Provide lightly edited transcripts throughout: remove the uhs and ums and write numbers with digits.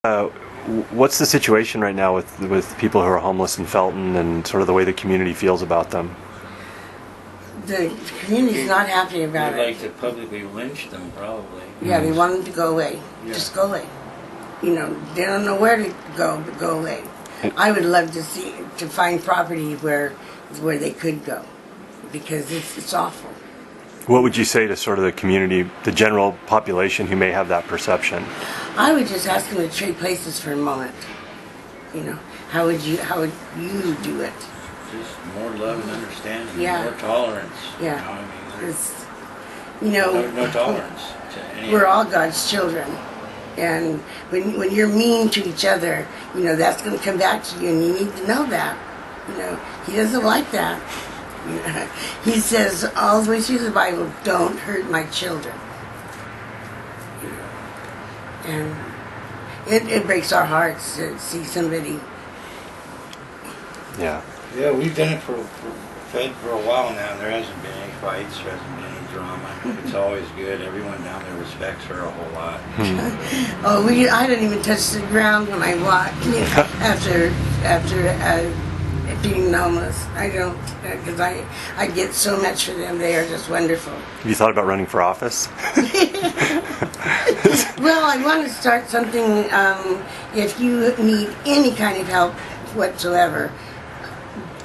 What's the situation right now with people who are homeless in Felton and sort of the way the community feels about them? The community's not happy about They'd it. like to publicly lynch them, probably. Yeah, they want them to go away. Yeah. Just go away. You know, they don't know where to go, but go away. I would love to find property where they could go, because it's awful. What would you say to sort of the community, the general population who may have that perception? I would just ask them to trade places for a moment. You know, how would you do it? Just more love and understanding, Yeah. more tolerance. Yeah. You know, I mean, It's, you know, no tolerance to any. we're all God's children. And when you're mean to each other, you know, that's going to come back to you, and you need to know that. You know, He doesn't like that. You know, He says all the way through the Bible, don't hurt my children. And it breaks our hearts to see somebody. Yeah. Yeah, we've done it for a while now, and there hasn't been any fights, there hasn't been any drama. It's always good. Everyone down there respects her a whole lot. Oh, I don't even touch the ground when I walk after being homeless. I don't, because I get so much for them. They are just wonderful. Have you thought about running for office? Well, I want to start something. If you need any kind of help whatsoever,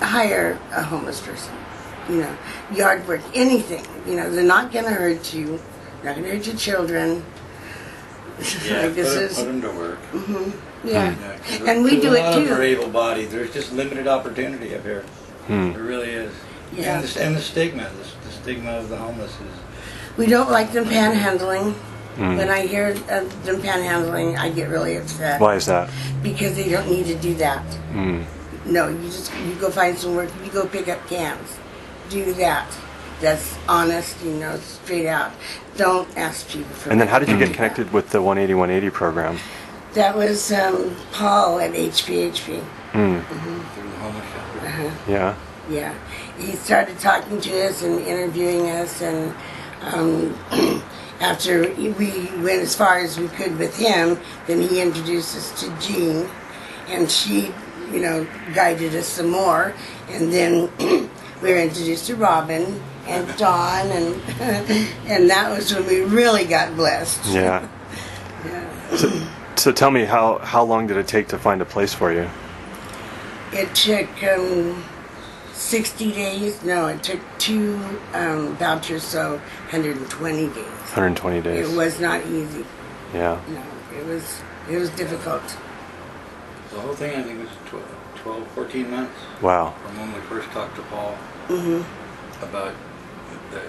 hire a homeless person. You know, yard work, anything. You know, they're not going to hurt you. They're not going to hurt your children. Yeah, Like put them to work. Yeah, Yeah, and we do it A lot of are too. able-bodied. There's just limited opportunity up here. There really is. Yeah. And the stigma of the homeless is. We don't like them panhandling. When I hear them panhandling, I get really upset. Why is that? Because they don't need to do that. No, you go find some work. You go pick up cans. Do that. That's honest, you know, straight out. Don't ask people for. And then how did you get connected with the 180-180 program? That was Paul at HPHP. Through the homeless shelter. Yeah. Yeah, he started talking to us and interviewing us, and after we went as far as we could with him, then he introduced us to Jean, and she, you know, guided us some more, and then we were introduced to Robin and Dawn, and and that was when we really got blessed. Yeah. So tell me, how long did it take to find a place for you? It took 60 days. No, it took two vouchers, so 120 days. 120 days. It was not easy. Yeah. No, it was difficult. The whole thing, I think, was 12, 14 months. Wow. From when we first talked to Paul about the,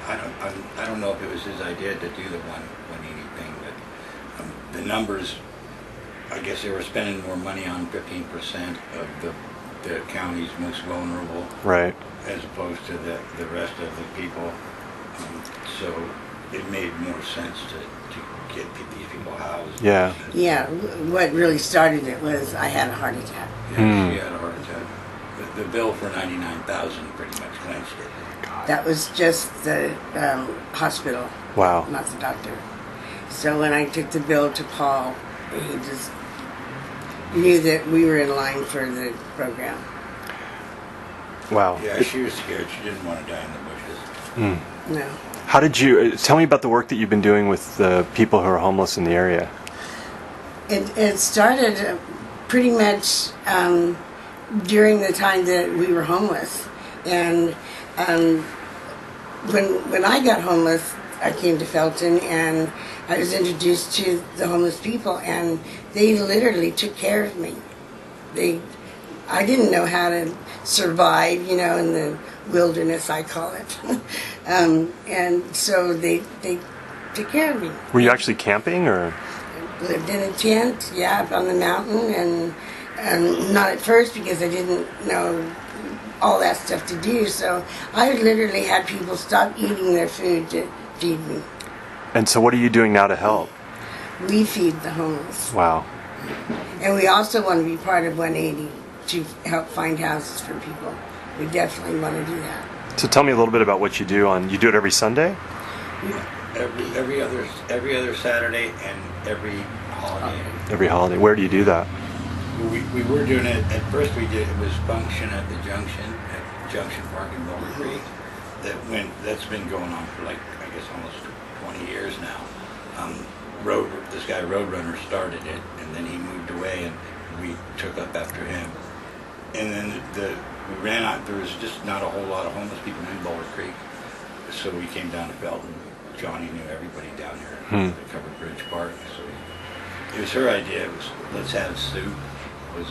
I don't know if it was his idea to do the 180 thing, but the numbers, I guess they were spending more money on 15% of the county's most vulnerable, Right. as opposed to the rest of the people. So it made more sense to get these people housed. Yeah. Yeah, what really started it was I had a heart attack. Yeah, she had a heart attack. The bill for $99,000 pretty much clinched it. That was just the hospital, Wow. not the doctor. So when I took the bill to Paul, he just knew that we were in line for the program. Wow. Yeah, she was scared. She didn't want to die in the bushes. No. How did you tell me about the work that you've been doing with the people who are homeless in the area? It started pretty much during the time that we were homeless, and when I got homeless, I came to Felton, and I was introduced to the homeless people, and they literally took care of me. I didn't know how to survive, you know, in the wilderness, I call it, and so they took care of me. Were you actually camping, or? Lived in a tent, yeah, up on the mountain, and not at first because I didn't know all that stuff to do. So I literally had people stop eating their food to feed me. And so what are you doing now to help? We feed the homeless. Wow. And we also want to be part of 180 to help find houses for people. We definitely want to do that. So tell me a little bit about what you do you do it every Sunday? Every other Saturday and every holiday. Every holiday. Where do you do that? We were doing it, at first it was function at the junction, at Junction Park in Boulder Creek. That's been going on for like, I guess almost 20 years now. This guy Roadrunner started it, and then he moved away, and we took up after him. And then we ran out, there was just not a whole lot of homeless people in Boulder Creek, so we came down to Felton. Jonney knew everybody down here at the Covered Bridge Park, so it was her idea. It was, let's have soup, was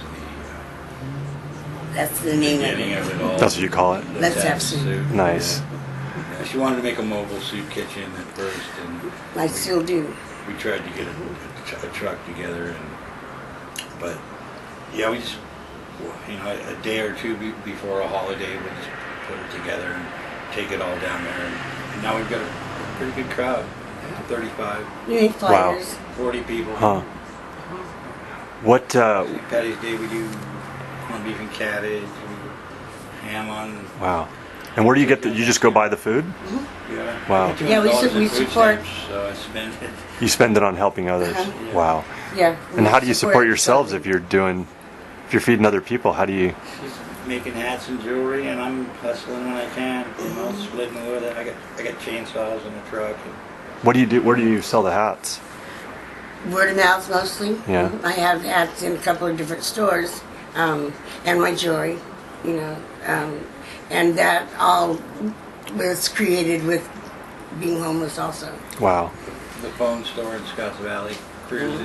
That's the the name beginning of of it. it all. That's what you call it? Let's have soup. Nice. Yeah, she wanted to make a mobile soup kitchen at first, and I still do. we tried to get a truck together, but yeah, we just, a day or two before a holiday, we'll just put it together and take it all down there, and now we've got a pretty good crowd, 35, You need flyers. 40 people. Huh. What, St. Patty's Day we do corned beef and cabbage, we do ham on. wow. And where do you get you just go buy the food? Yeah. Wow. I get Yeah, $200 we in food support- stamps, so I spend it. You spend it on helping others. Uh-huh. Wow. Yeah. And how do you support yourselves children. if you're feeding other people? How do you? Just making hats and jewelry, and I'm hustling when I can. Splitting with it. I got chainsaws in the truck. And What do you do? Where do you sell the hats? Word of mouth mostly. Yeah. I have hats in a couple of different stores, and my jewelry, and that all was created with being homeless also. Wow. the phone store in Scotts Valley, Cruz,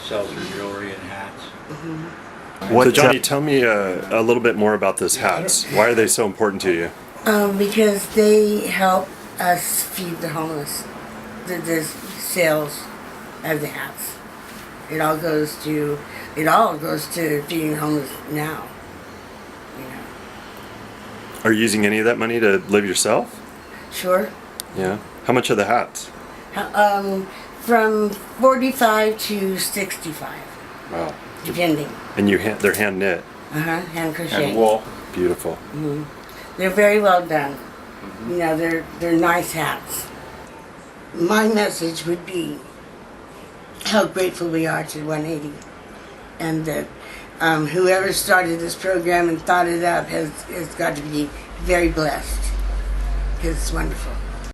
sells her jewelry and hats. What, So Jonney, tell me a little bit more about those hats. Why are they so important to you? Because they help us feed the homeless. The sales of the hats. It all goes to feeding homeless now. Are you using any of that money to live yourself? Sure. Yeah. How much are the hats? From 45 to 65, Wow. depending. And they're hand knit. Hand crochet. And wool. Beautiful. They're very well done. They're nice hats. My message would be how grateful we are to 180, and that whoever started this program and thought it up has got to be very blessed, because it's wonderful.